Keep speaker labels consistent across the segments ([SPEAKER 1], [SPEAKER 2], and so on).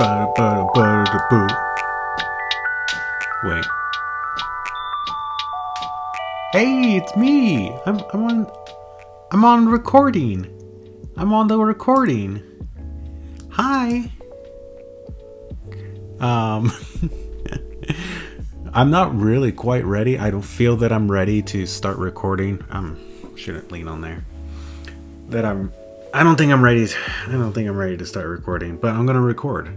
[SPEAKER 1] Wait. Hey, it's me. I'm on recording. I'm on the recording. Hi. I'm not really quite ready. I don't feel that I'm ready to start recording. Shouldn't lean on there. I don't think I'm ready to start recording, but I'm gonna record.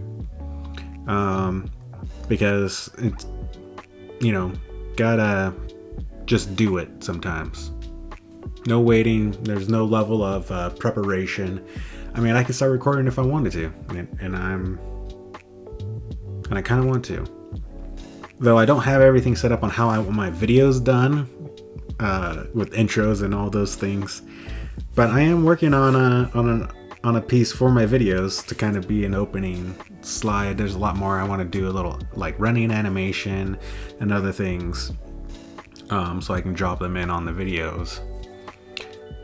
[SPEAKER 1] Because it's, gotta just do it sometimes. No waiting. There's no level of preparation. I mean, I can start recording if I wanted to, and I kind of want to. Though I don't have everything set up on how I want my videos done, with intros and all those things. But I am working on a piece for my videos to kind of be an opening slide. There's a lot more I want to do, a little like running animation and other things, so I can drop them in on the videos.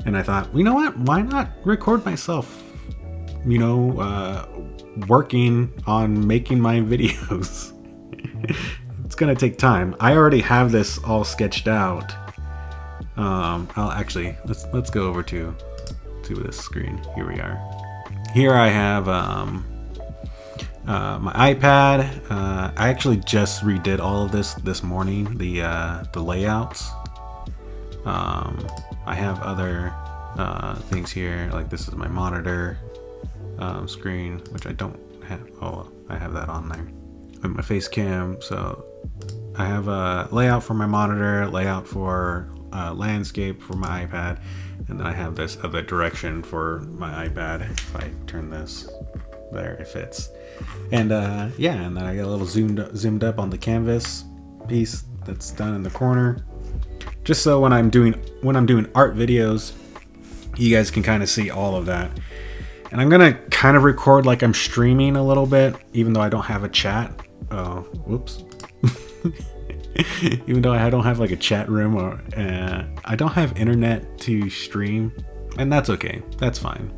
[SPEAKER 1] And I thought, you know what? Why not record myself? Working on making my videos. It's gonna take time. I already have this all sketched out. Let's go over to this screen. Here we are. Here I have my iPad. I actually just redid all of this morning. The layouts. I have other things here. Like this is my monitor screen, which I don't have. Oh, I have that on there. And my face cam. So I have a layout for my monitor, layout for landscape for my iPad, and then I have this other direction for my iPad. If I turn this, there it fits. And and then I get a little zoomed up on the canvas piece that's done in the corner, just so when I'm doing art videos, you guys can kind of see all of that. And I'm gonna kind of record like I'm streaming a little bit, even though I don't have a chat. Oh, whoops. Even though I don't have like a chat room, or I don't have internet to stream, and that's okay. That's fine.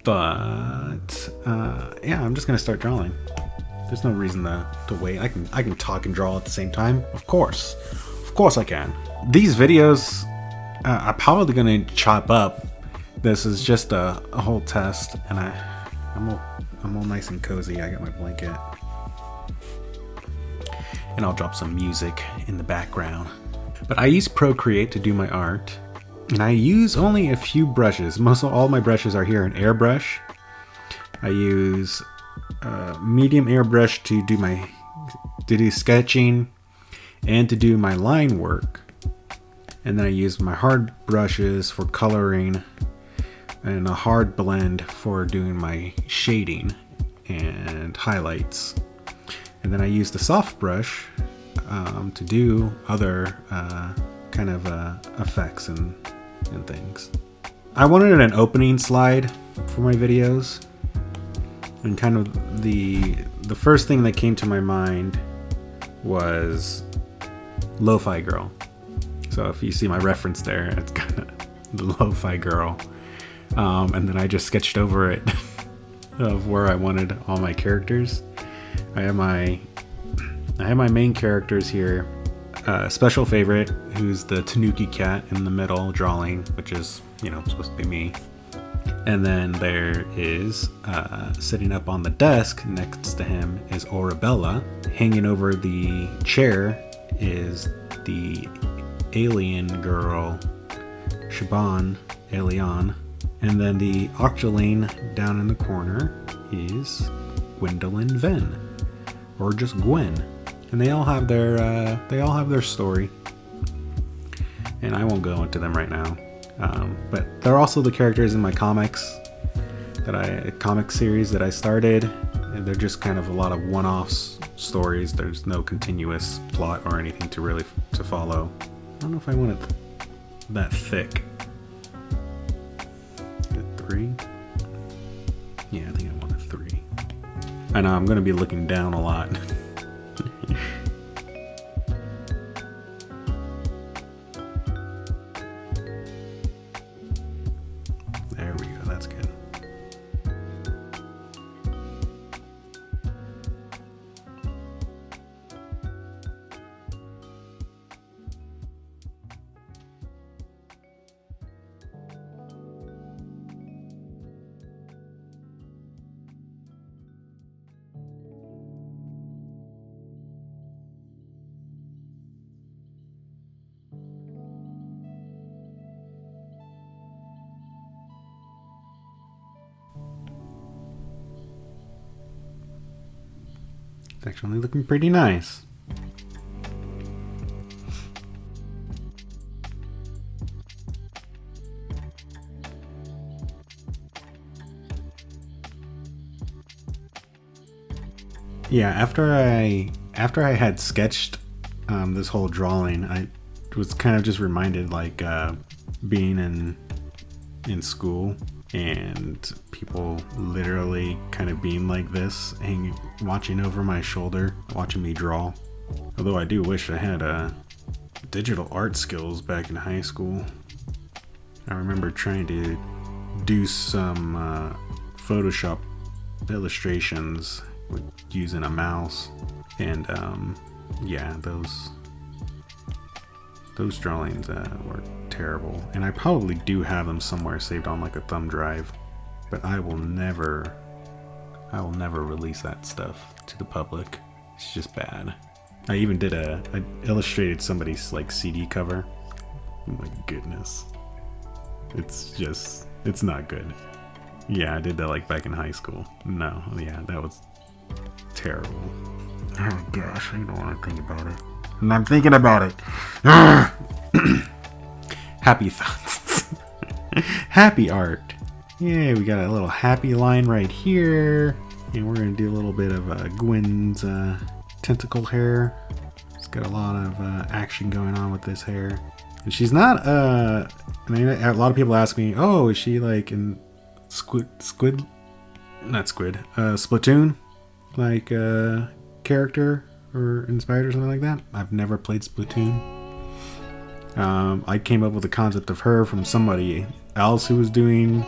[SPEAKER 1] But I'm just gonna start drawing. There's no reason to wait. I can talk and draw at the same time. Of course I can. These videos, I'm probably gonna chop up. This is just a whole test, and I'm all nice and cozy. I got my blanket. And I'll drop some music in the background. But I use Procreate to do my art, and I use only a few brushes. Most of all my brushes are here in airbrush. I use medium airbrush to do sketching and to do my line work, and then I use my hard brushes for coloring and a hard blend for doing my shading and highlights. And then I use the soft brush to do other kind of effects and things. I wanted an opening slide for my videos, and kind of the first thing that came to my mind was Lo-Fi Girl. So if you see my reference there, it's kind of the Lo-Fi Girl. And then I just sketched over it of where I wanted all my characters. I have my main characters here. Special favorite, who's the Tanuki cat in the middle drawing, which is, supposed to be me. And then there is, sitting up on the desk next to him is Orabella. Hanging over the chair is the alien girl, Shaban Elian. And then the Octoling down in the corner is Gwendolyn Venn. Or just Gwen, and they all have their story, and I won't go into them right now. But they're also the characters in my comic series that I started, and they're just kind of a lot of one-off stories. There's no continuous plot or anything to follow. I don't know if I want it that thick. Is it 3? Yeah, I think I want it 3. I know I'm going to be looking down a lot. There we go, that's good. It's actually looking pretty nice. Yeah, after I had sketched this whole drawing, I was kind of just reminded, like, being in school and people literally kind of being like this, watching over my shoulder, watching me draw. Although I do wish I had digital art skills back in high school. I remember trying to do some Photoshop illustrations with using a mouse, and yeah, those drawings were terrible, and I probably do have them somewhere saved on like a thumb drive, but I will never release that stuff to the public. It's just bad. I even did I illustrated somebody's like CD cover. Oh my goodness, it's not good. Yeah, I did that like back in high school. No, yeah, that was terrible. Oh gosh, I don't want to think about it. And I'm thinking about it. Happy thoughts. Happy art. Yeah, we got a little happy line right here. And we're going to do a little bit of Gwen's tentacle hair. It's got a lot of action going on with this hair. And she's not, I mean, a lot of people ask me, oh, is she like in Splatoon? Like character or inspired or something like that? I've never played Splatoon. I came up with the concept of her from somebody else who was doing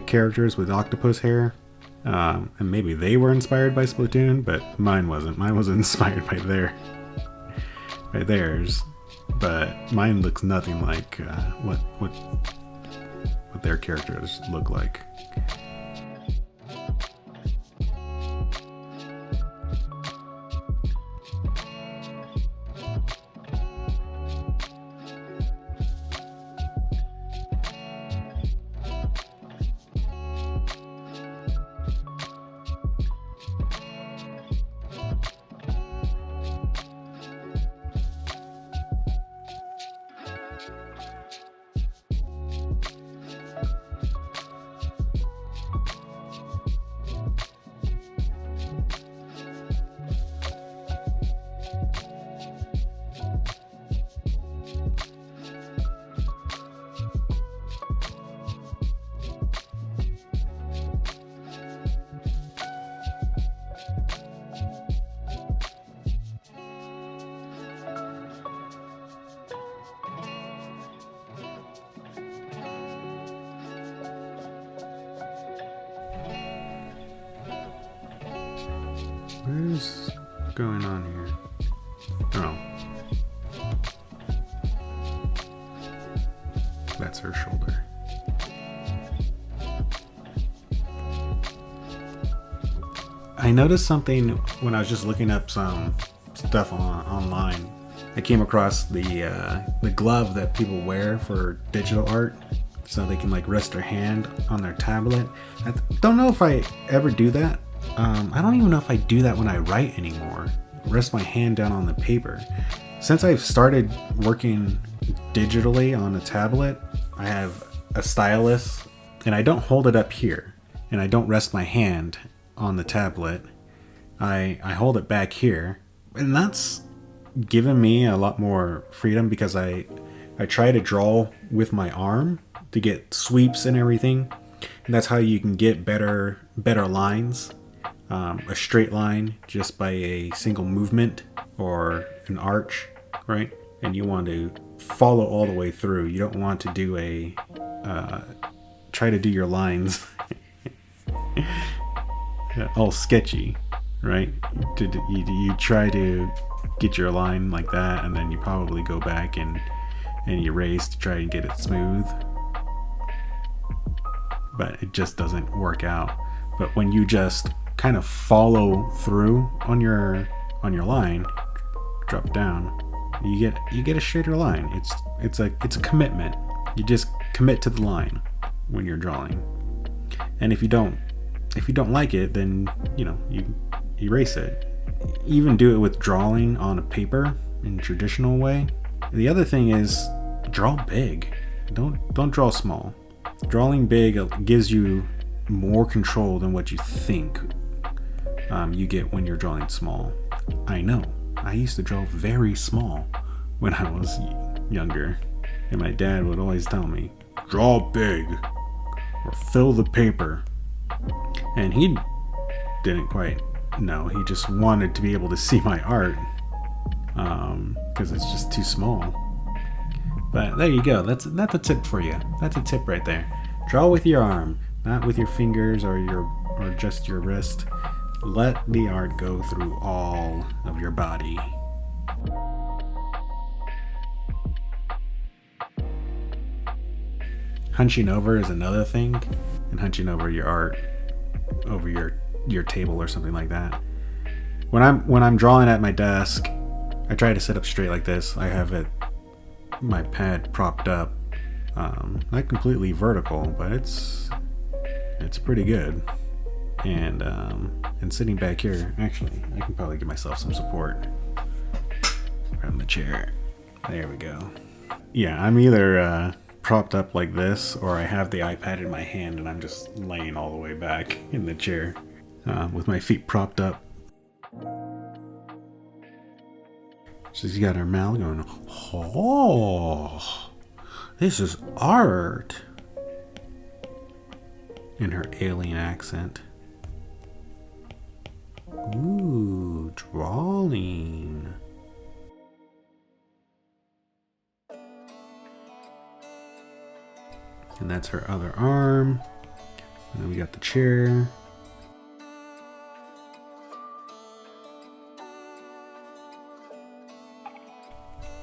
[SPEAKER 1] characters with octopus hair. And maybe they were inspired by Splatoon, but mine wasn't. Mine was inspired by theirs. But mine looks nothing like what their characters look like. What's going on here? Oh. That's her shoulder. I noticed something when I was just looking up some stuff online. I came across the glove that people wear for digital art, so they can like rest their hand on their tablet. I don't know if I ever do that. I don't even know if I do that when I write anymore. Rest my hand down on the paper. Since I've started working digitally on a tablet, I have a stylus, and I don't hold it up here, and I don't rest my hand on the tablet. I hold it back here, and that's given me a lot more freedom because I try to draw with my arm to get sweeps and everything, and that's how you can get better lines. A straight line just by a single movement or an arch, right? And you want to follow all the way through. You don't want to do try to do your lines all sketchy, right? You try to get your line like that, and then you probably go back and erase to try and get it smooth. But it just doesn't work out. But when you just kind of follow through on your line, drop down, you get a straighter line. It's a commitment. You just commit to the line when you're drawing. And if you don't like it, then you erase it. even do it with drawing on a paper in a traditional way. The other thing is draw big. Don't draw small. Drawing big gives you more control than what you think you get when you're drawing small. I know. I used to draw very small when I was younger, and my dad would always tell me, draw big or fill the paper. And he didn't quite know. He just wanted to be able to see my art because it's just too small. But there you go. That's a tip for you. That's a tip right there. Draw with your arm, not with your fingers or just your wrist. Let the art go through all of your body. Hunching over is another thing, and hunching over your art over your table or something like that. When I'm drawing at my desk, I try to sit up straight like this. I have my pad propped up, not completely vertical, but it's pretty good. And sitting back here, actually, I can probably give myself some support from the chair. There we go. Yeah, I'm either propped up like this, or I have the iPad in my hand and I'm just laying all the way back in the chair with my feet propped up. She's got her mouth going, oh, this is art, in her alien accent. Ooh, drawing. And that's her other arm. And then we got the chair.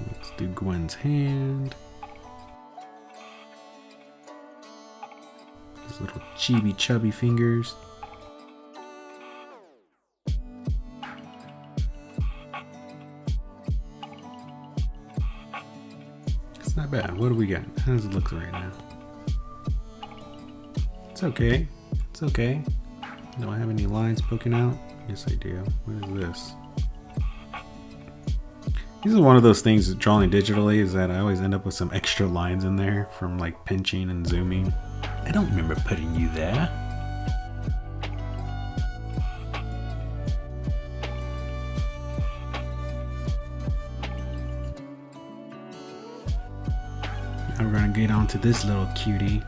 [SPEAKER 1] Let's do Gwen's hand. These little chibi chubby fingers. It's not bad. What do we got? How does it look right now? It's okay. It's okay. Do I have any lines poking out? Yes, I do. What is this? This is one of those things that drawing digitally is that I always end up with some extra lines in there from like pinching and zooming. I don't remember putting you there. Now we're gonna get on to this little cutie,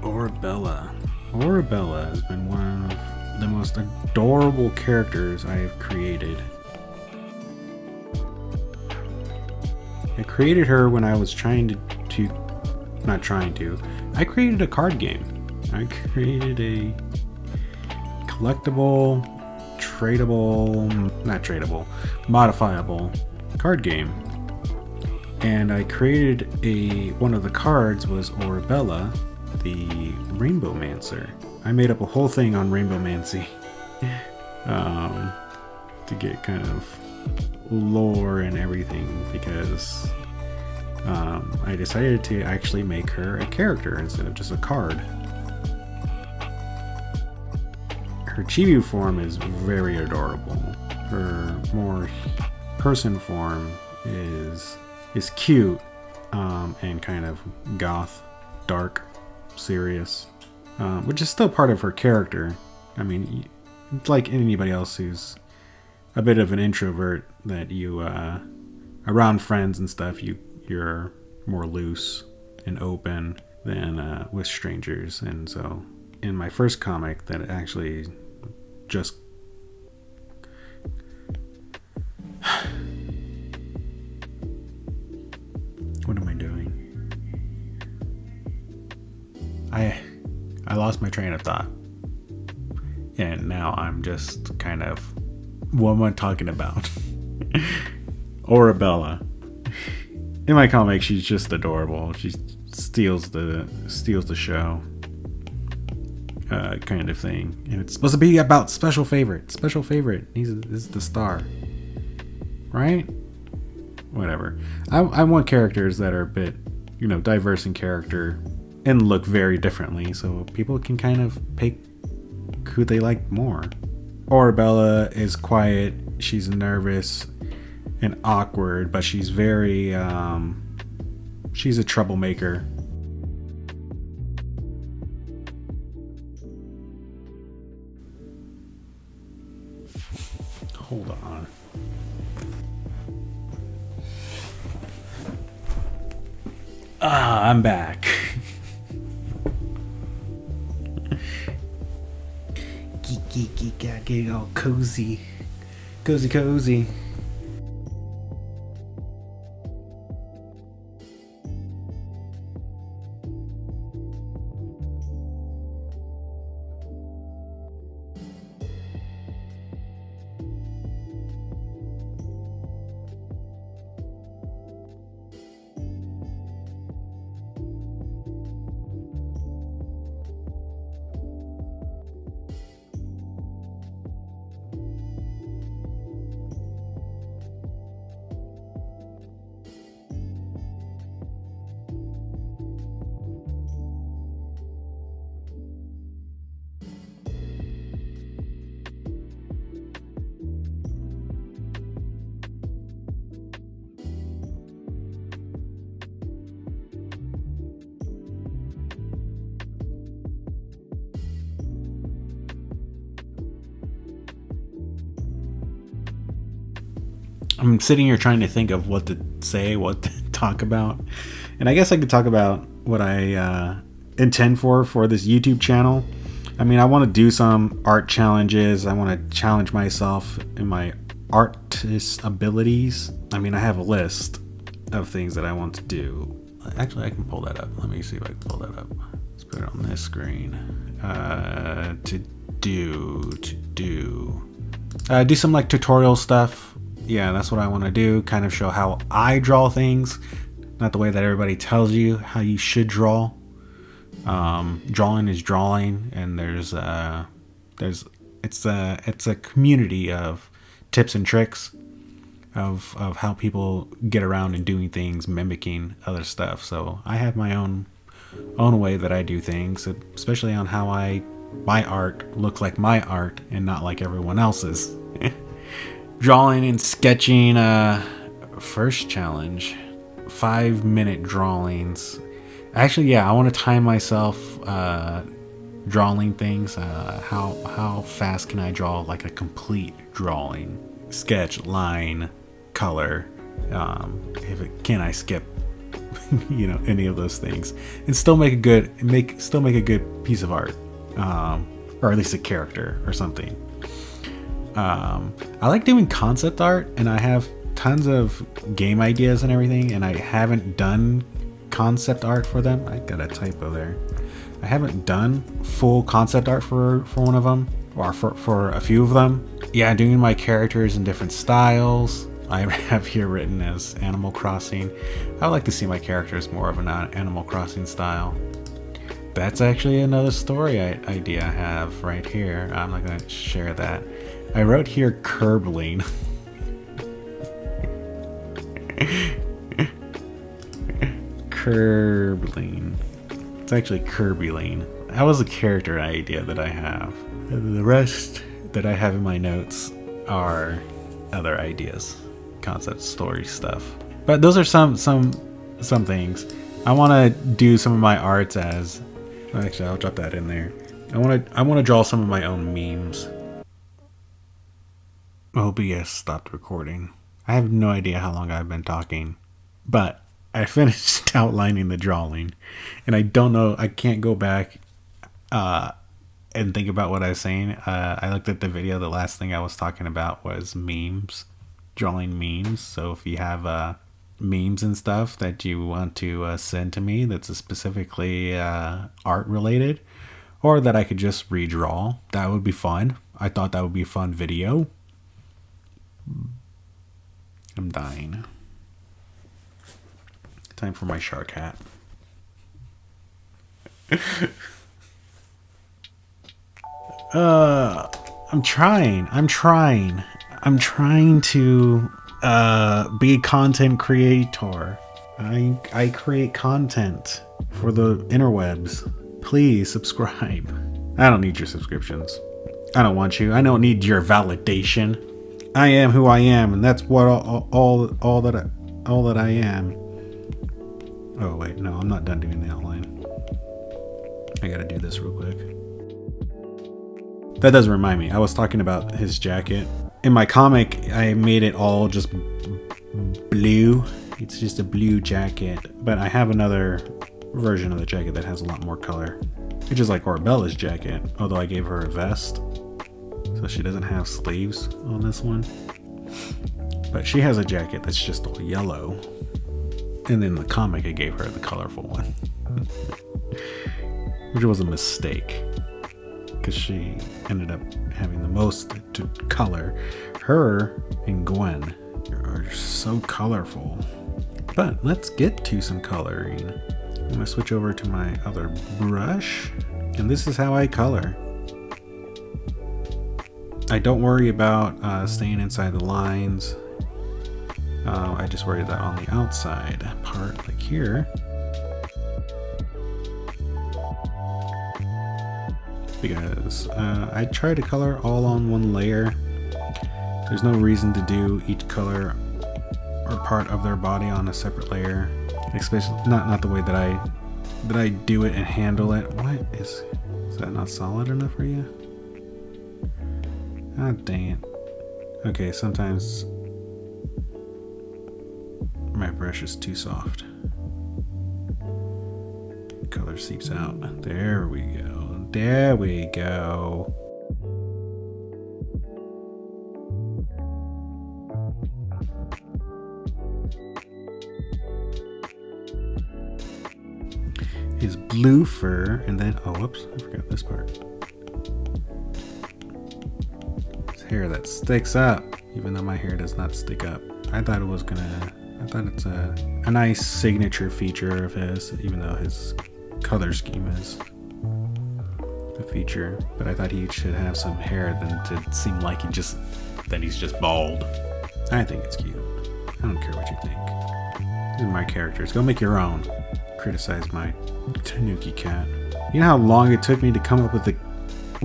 [SPEAKER 1] Orabella. Orabella has been one of the most adorable characters I have created. I created her when I was I created a card game. I created a collectible, modifiable card game. And I created one of the cards was Orabella, the Rainbow Mancer. I made up a whole thing on Rainbow Mancy to get kind of lore and everything, because I decided to actually make her a character instead of just a card. Her chibi form is very adorable. Her more person form is cute and kind of goth, dark, serious, which is still part of her character. I mean, like anybody else who's a bit of an introvert, that you around friends and stuff, you're more loose and open than with strangers. And so in my first comic that actually just what am I doing? I lost my train of thought, and now I'm just kind of, what am I talking about? Orabella. In my comic, she's just adorable. She steals the show, kind of thing. And it's supposed to be about special favorite. Special favorite. He's the star, right? Whatever. I want characters that are a bit, diverse in character and look very differently, so people can kind of pick who they like more. Orabella is quiet, she's nervous and awkward, but she's very, she's a troublemaker. Hold on. I'm back. Geek, gotta get all cozy. Cozy. I'm sitting here trying to think of what to say, what to talk about. And I guess I could talk about what I intend for this YouTube channel. I mean, I want to do some art challenges. I want to challenge myself in my artist abilities. I mean, I have a list of things that I want to do. Actually, I can pull that up. Let me see if I can pull that up. Let's put it on this screen. To do some like tutorial stuff. Yeah, that's what I want to do. Kind of show how I draw things, not the way that everybody tells you how you should draw. Drawing is drawing, and it's a community of tips and tricks of how people get around and doing things, mimicking other stuff. So I have my own way that I do things, especially on how my art looks like my art and not like everyone else's. Drawing and sketching, first challenge, 5-minute drawings. Actually, yeah, I want to time myself drawing things. How fast can I draw like a complete drawing? Sketch, line, color. Can I skip any of those things and still make a good piece of art, or at least a character or something. I like doing concept art, and I have tons of game ideas and everything, and I haven't done concept art for them. I got a typo there. I haven't done full concept art for one of them, or for a few of them. Yeah, doing my characters in different styles. I have here written as Animal Crossing. I would like to see my characters more of an Animal Crossing style. That's actually another story idea I have right here. I'm not going to share that. I wrote here Curbling. Curbling. It's actually Kirbyling. That was a character idea that I have. The rest that I have in my notes are other ideas, concept story stuff. But those are some things. I want to do some of my arts as. Actually, I'll drop that in there. I want to draw some of my own memes. OBS stopped recording. I have no idea how long I've been talking, but I finished outlining the drawing, and I don't know. I can't go back and think about what I was saying. I looked at the video. The last thing I was talking about was memes, drawing memes. So if you have memes and stuff that you want to send to me that's specifically art related, or that I could just redraw, that would be fun. I thought that would be a fun video. I'm dying. Time for my shark hat. I'm trying to be a content creator. I create content for the interwebs. Please subscribe. I don't need your subscriptions. I don't want you. I don't need your validation. I am who I am, and that's what all that I am. Oh wait, no, I'm not done doing the outline. I gotta do this real quick. That does remind me. I was talking about his jacket. In my comic, I made it all just blue. It's just a blue jacket, but I have another version of the jacket that has a lot more color. Which is like Orbella's jacket, although I gave her a vest. So she doesn't have sleeves on this one. But she has a jacket that's just all yellow. And in the comic, I gave her the colorful one. Which was a mistake. Because she ended up having the most to color. Her and Gwen are so colorful. But let's get to some coloring. I'm going to switch over to my other brush. And this is how I color. I don't worry about staying inside the lines. I just worry that on the outside part, like here. Because I try to color all on one layer. There's no reason to do each color or part of their body on a separate layer. Especially not the way that I do it and handle it. What is that not solid enough for you? Ah, dang it. Okay, sometimes my brush is too soft. The color seeps out. There we go. There we go. His blue fur, and then, oh, whoops, I forgot this part. His hair that sticks up, even though my hair does not stick up. I thought it's a nice signature feature of his, even though his color scheme is a feature. But I thought he should have some hair than to seem like that he's just bald. I think it's cute. I don't care what you think. These are my characters. Go make your own. Criticize my Tanuki cat. You know how long it took me to come up with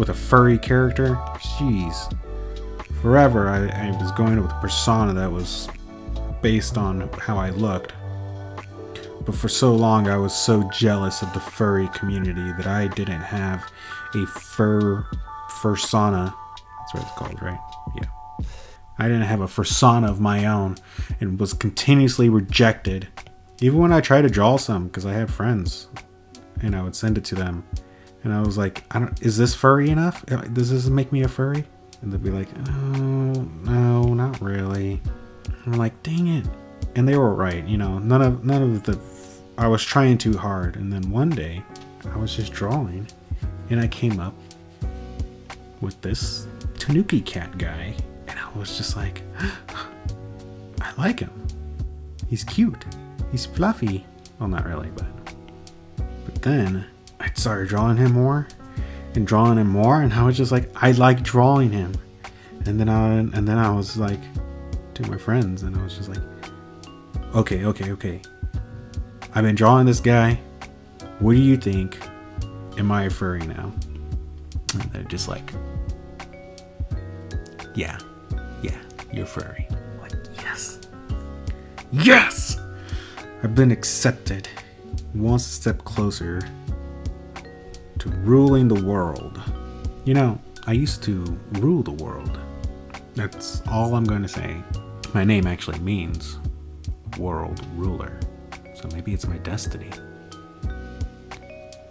[SPEAKER 1] a furry character? Jeez. Forever I was going with a persona that was based on how I looked. But for so long I was so jealous of the furry community that I didn't have a fursona. That's what it's called, right? Yeah. I didn't have a fursona of my own and was continuously rejected. Even when I tried to draw some, because I had friends, and I would send it to them, and I was like, is this furry enough? Does this make me a furry? And they'd be like, no, not really. And I'm like, dang it. And they were right, none of the, I was trying too hard. And then one day, I was just drawing, and I came up with this Tanuki cat guy, and I was just like, I like him. He's cute. He's fluffy. Well, not really, but then I started drawing him more, and I was just like, I like drawing him. And then I was like to my friends, and I was just like, okay. I've been drawing this guy. What do you think? Am I a furry now? And they're just like, yeah, you're furry. I'm like, yes! I've been accepted. One step closer to ruling the world. I used to rule the world. That's all I'm going to say. My name actually means world ruler. So maybe it's my destiny.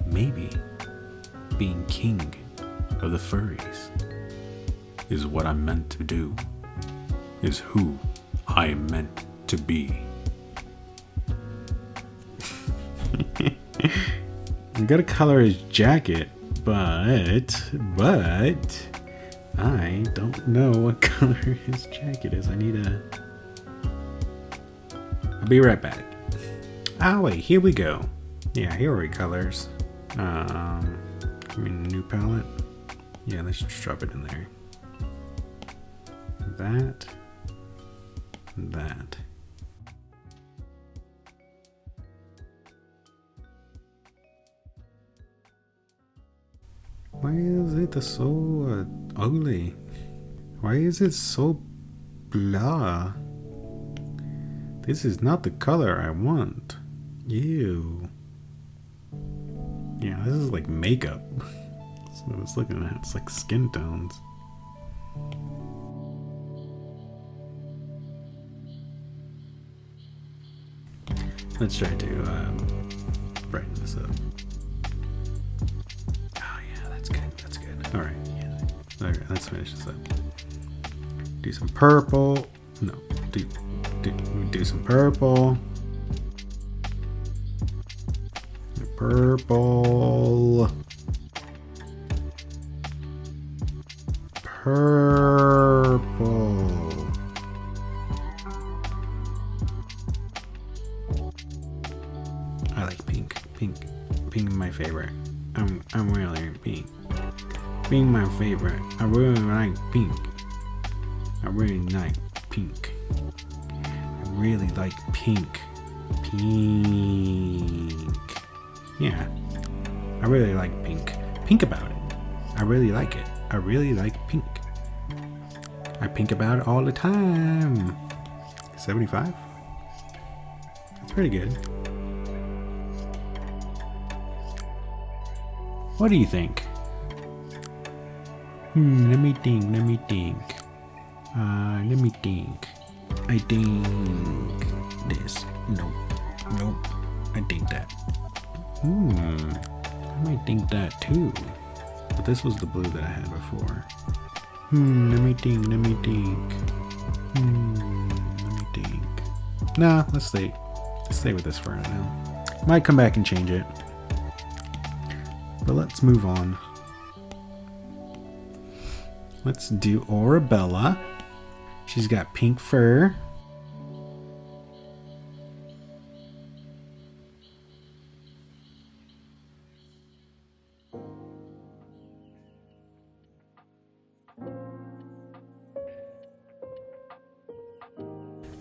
[SPEAKER 1] Maybe being king of the furries is what I'm meant to do. Is who I am meant to be. You gotta color his jacket, but I don't know what color his jacket is. I'll be right back. Oh wait, here we go. Yeah, here are colors. New palette. Yeah, let's just drop it in there. That. Why is it so ugly. Why is it so blah? This is not the color I want. Ew. Yeah, this is like makeup. That's what I was looking at. It's like skin tones. Let's try to brighten this up. Oh yeah, that's good. That's good. All right. Yeah. Okay, let's finish this up. Do some purple. No. Do some purple. Purple. Purple. I like pink. Pink is my favorite. I'm really pink. Pink my favorite. I really like pink. I really like pink. I really like pink. Pink. Yeah. I really like pink. Pink about it. I really like it. I really like pink. I pink about it all the time. 75? That's pretty good. What do you think? Let me think. Let me think. I think this. Nope. I think that. I might think that too. But this was the blue that I had before. Let me think. Let me think. Nah, let's stay with this for right now. Might come back and change it. But let's move on. Let's do Arabella. She's got pink fur.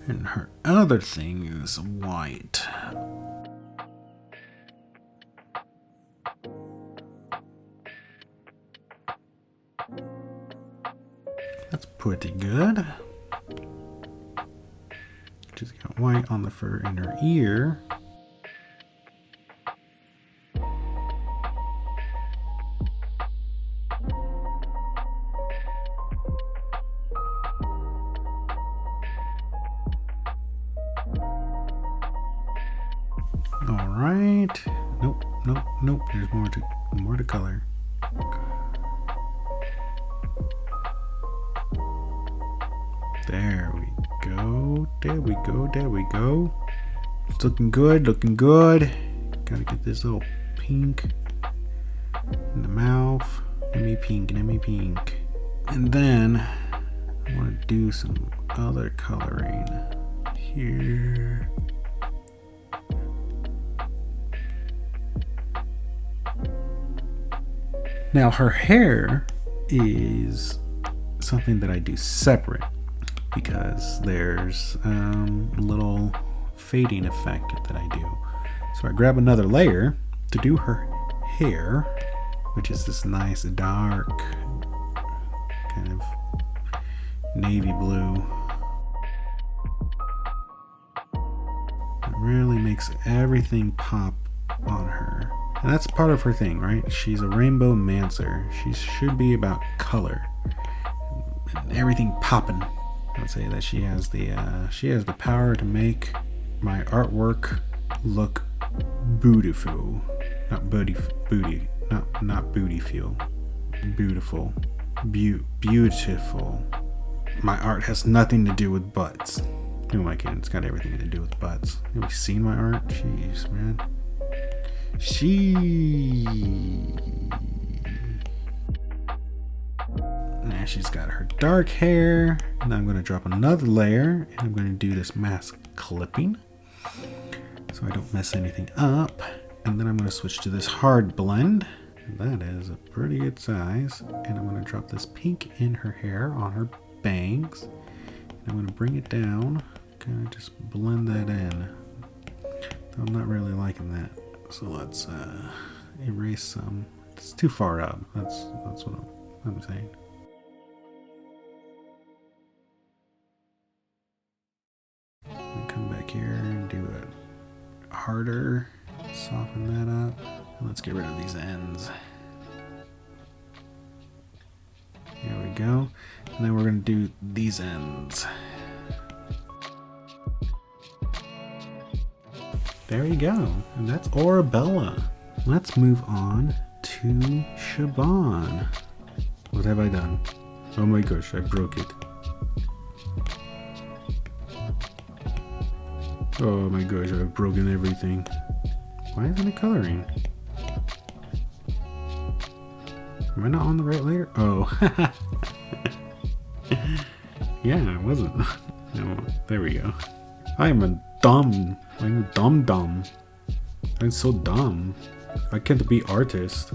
[SPEAKER 1] And her other thing is white. That's pretty good. She's got white on the fur in her ear. All right. Nope. There's more to color. There we go. It's looking good. Gotta get this little pink in the mouth. Let me pink. And then I want to do some other coloring here. Now her hair is something that I do separate because there's a little fading effect that I do. So I grab another layer to do her hair, which is this nice dark kind of navy blue. It really makes everything pop on her. And that's part of her thing, right? She's a rainbow mancer. She should be about color and everything popping. I would say that she has the power to make my artwork look beautiful. Not beautiful. Beautiful. Beautiful. My art has nothing to do with butts. Who am I kidding? It's got everything to do with butts. Have you seen my art? Jeez, man. Now she's got her dark hair, and I'm going to drop another layer, and I'm going to do this mask clipping so I don't mess anything up. And then I'm going to switch to this hard blend. That is a pretty good size. And I'm going to drop this pink in her hair on her bangs. And I'm going to bring it down, kind of just blend that in. Though I'm not really liking that. So let's erase some. It's too far up. That's what I'm saying. come back here and do it harder. Soften that up. And let's get rid of these ends. There we go. And then we're going to do these ends. There you go. And that's Arabella. Let's move on to Shaban. What have I done? Oh my gosh, I broke it. Oh my gosh, I've broken everything. Why isn't it coloring? Am I not on the right layer? Oh. Yeah, I wasn't. No, there we go. I'm dumb. I'm so dumb. I can't be artist.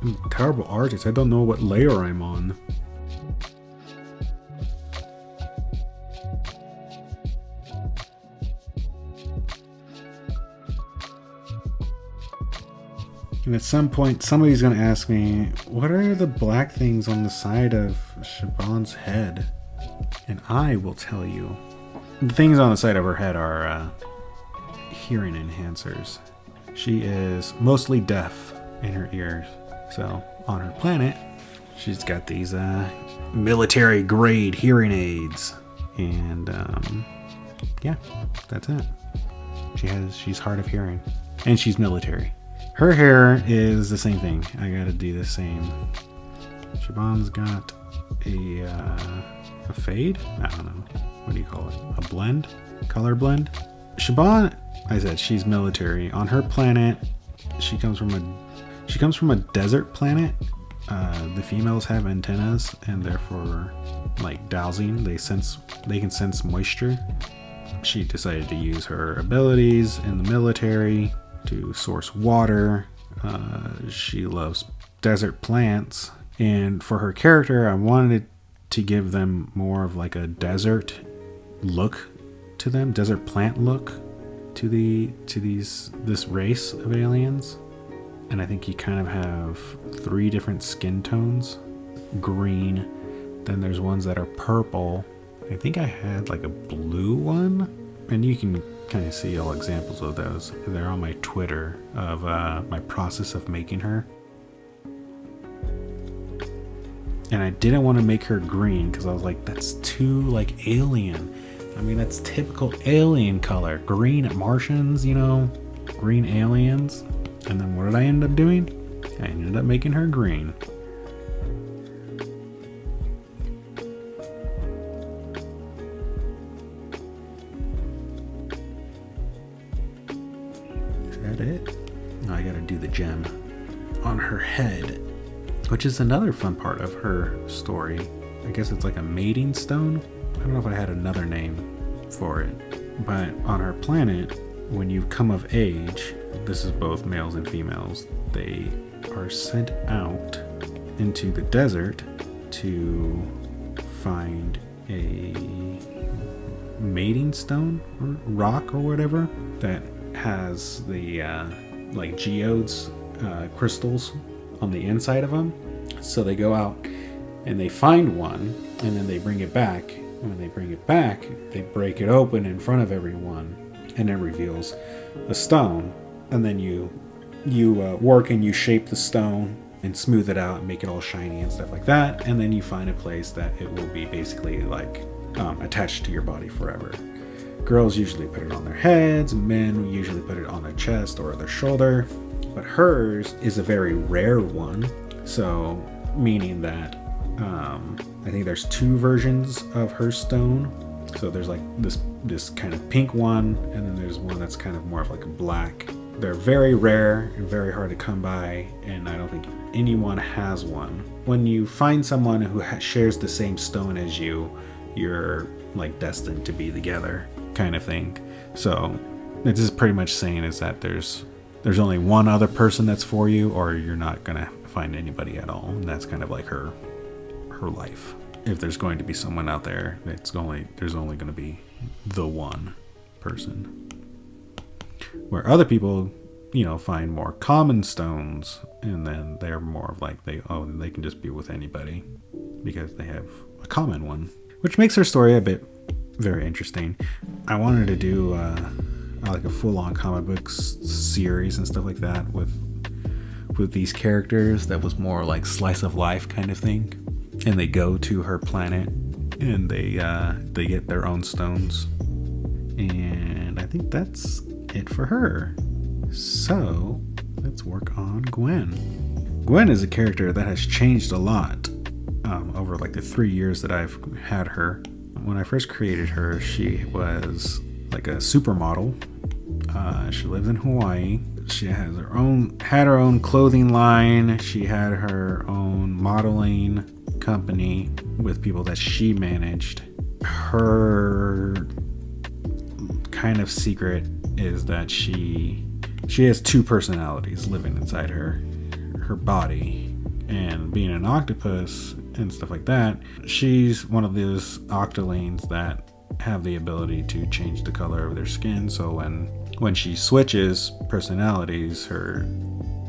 [SPEAKER 1] I'm a terrible artist. I don't know what layer I'm on. And at some point, somebody's going to ask me, what are the black things on the side of Shaban's head? And I will tell you. The things on the side of her head are hearing enhancers. She is mostly deaf in her ears. So on her planet, she's got these military grade hearing aids. And yeah, that's it. She's hard of hearing. And she's military. Her hair is the same thing. I gotta do the same. Shaban's got a fade? I don't know. What do you call it? A blend? Color blend? Shaban, I said she's military. On her planet, she comes from a desert planet. The females have antennas and therefore like dowsing, they can sense moisture. She decided to use her abilities in the military to source water. She loves desert plants, and for her character I wanted to give them more of like a desert look to them, desert plant look to this race of aliens. And I think you kind of have 3 different skin tones. Green, then there's ones that are purple. I think I had like a blue one, and you can kind of see all examples of those. They're on my Twitter of my process of making her. And I didn't want to make her green because I was like, that's too like alien. I mean, that's typical alien color. Green Martians, you know, green aliens. And then what did I end up doing? I ended up making her green. It. Now I gotta do the gem on her head, which is another fun part of her story. I guess it's like a mating stone. I don't know if I had another name for it, but on her planet, when you come of age, this is both males and females, they are sent out into the desert to find a mating stone or rock or whatever that has the like geodes crystals on the inside of them. So they go out and they find one, and then they bring it back. And when they bring it back, they break it open in front of everyone, and it reveals a stone. And then you work and you shape the stone and smooth it out and make it all shiny and stuff like that. And then you find a place that it will be basically like attached to your body forever. Girls usually put it on their heads, men usually put it on their chest or their shoulder, but hers is a very rare one. So, meaning that I think there's 2 versions of her stone. So there's like this kind of pink one, and then there's one that's kind of more of like a black. They're very rare and very hard to come by, and I don't think anyone has one. When you find someone who shares the same stone as you, you're like destined to be together, kind of thing. So this is pretty much saying is that there's only one other person that's for you, or you're not gonna find anybody at all. And that's kind of like her life. If there's going to be someone out there, there's only going to be the one person. Where other people, you know, find more common stones, and then they're more of like they can just be with anybody because they have a common one, which makes her story a bit very interesting. I wanted to do like a full-on comic books series and stuff like that with these characters that was more like slice of life kind of thing. And they go to her planet and they get their own stones. And I think that's it for her. So let's work on Gwen. Gwen is a character that has changed a lot over like the 3 years that I've had her. When I first created her, she was like a supermodel. She lives in Hawaii. She had her own clothing line. She had her own modeling company with people that she managed. Her kind of secret is that she has two personalities living inside her body. And being an octopus and stuff like that, she's one of those octolings that have the ability to change the color of their skin. So when she switches personalities, her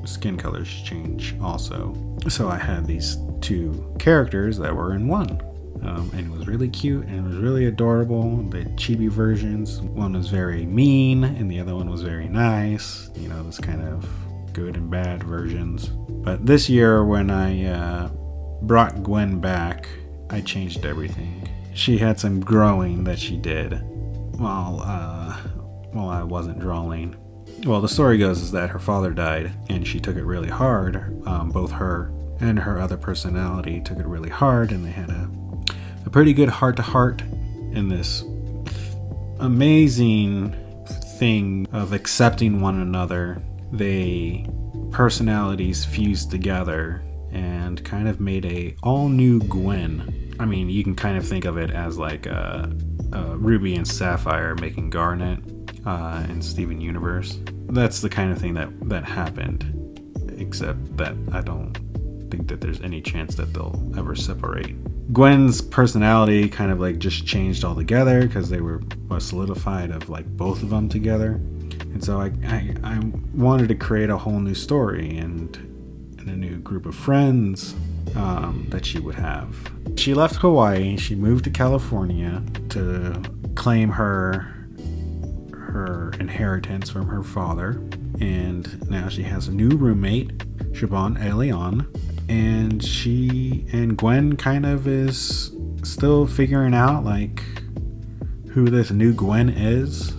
[SPEAKER 1] skin colors change also. So I had these two characters that were in one. And it was really cute and it was really adorable. The chibi versions, one was very mean and the other one was very nice. You know, this kind of good and bad versions. But this year when I brought Gwen back, I changed everything. She had some growing that she did while I wasn't drawing. Well, the story goes is that her father died and she took it really hard. Both her and her other personality took it really hard, and they had a pretty good heart-to-heart in this amazing thing of accepting one another. They personalities fused together and kind of made a all-new Gwen. I mean, you can kind of think of it as like a Ruby and Sapphire making Garnet in Steven Universe. That's the kind of thing that happened, except that I don't think that there's any chance that they'll ever separate. Gwen's personality kind of like just changed altogether because they were solidified of like both of them together. And so I wanted to create a whole new story and a new group of friends that she would have. She left Hawaii, she moved to California to claim her inheritance from her father, and now she has a new roommate, Siobhan Elion, and Gwen kind of is still figuring out like who this new Gwen is.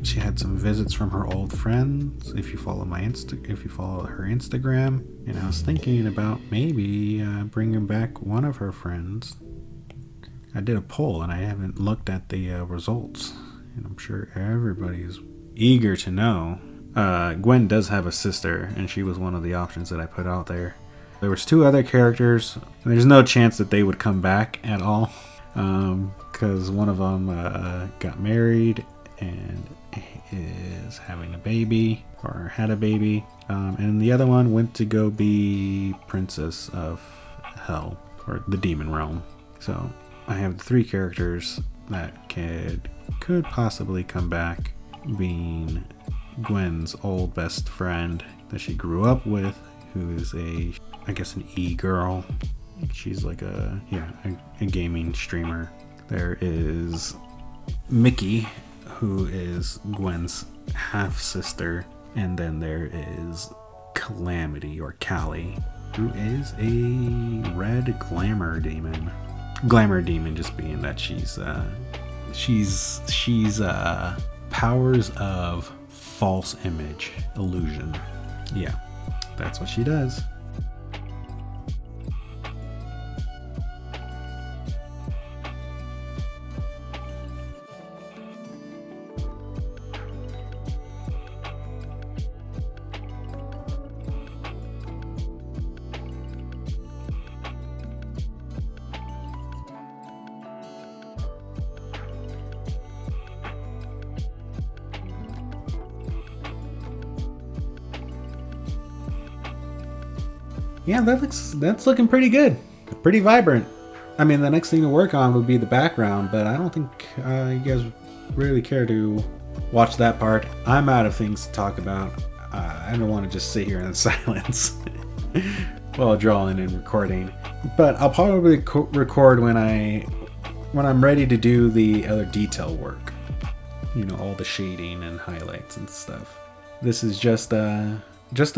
[SPEAKER 1] She had some visits from her old friends. If you follow her Instagram, and I was thinking about maybe bringing back one of her friends. I did a poll and I haven't looked at the results, and I'm sure everybody is eager to know. Gwen does have a sister, and she was one of the options that I put out there. There was two other characters, and there's no chance that they would come back at all, because one of them got married and is having a baby, or had a baby, and the other one went to go be Princess of Hell, or the Demon Realm. So I have three characters that could possibly come back, being Gwen's old best friend that she grew up with, who is I guess an e-girl. She's like a gaming streamer. There is Mickey, who is Gwen's half-sister, and then there is Calamity, or Callie, who is a red glamour demon. Glamour demon just being that she's powers of false image illusion. Yeah, that's what she does. Yeah, that's looking pretty good. Pretty vibrant. I mean, the next thing to work on would be the background, but I don't think you guys really care to watch that part. I'm out of things to talk about. I don't want to just sit here in silence while drawing and recording. But I'll probably record when when I'm ready to do the other detail work. You know, all the shading and highlights and stuff. This is just a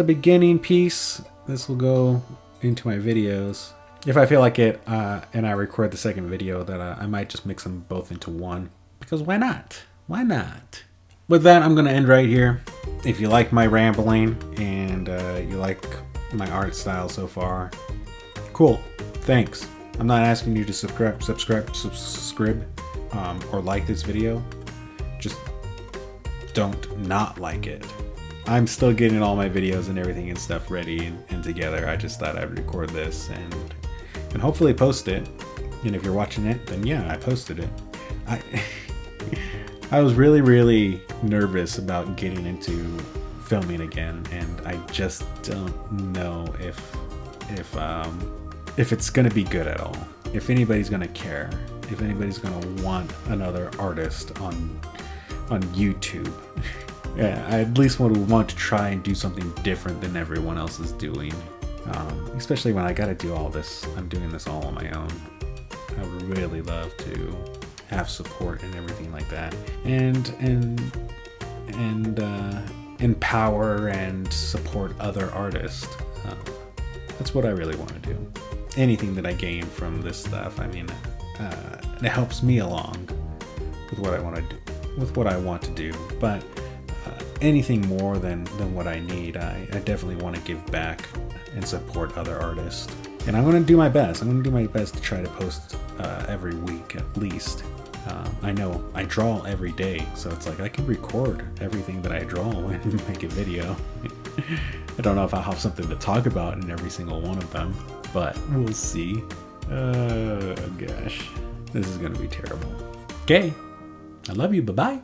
[SPEAKER 1] beginning piece. This will go into my videos. If I feel like it and I record the second video, that I might just mix them both into one. Because why not? Why not? With that, I'm going to end right here. If you like my rambling and you like my art style so far, cool. Thanks. I'm not asking you to subscribe, or like this video. Just don't not like it. I'm still getting all my videos and everything and stuff ready and together. I just thought I'd record this and hopefully post it. And if you're watching it, then yeah, I posted it. I was really nervous about getting into filming again, and I just don't know if it's gonna be good at all. If anybody's gonna care. If anybody's gonna want another artist on YouTube. Yeah, I at least want to try and do something different than everyone else is doing. Especially when I gotta do all this. I'm doing this all on my own. I would really love to have support and everything like that, and empower and support other artists. That's what I really want to do. Anything that I gain from this stuff, I mean, it helps me along with what I want to do, with what I want to do. But anything more than what I need, I definitely want to give back and support other artists. And I'm going to do my best. I'm going to do my best to try to post every week at least. I know I draw every day, so it's like I can record everything that I draw and make a video. I don't know if I'll have something to talk about in every single one of them, but we'll see. Oh gosh, this is going to be terrible. Okay, I love you. Bye-bye.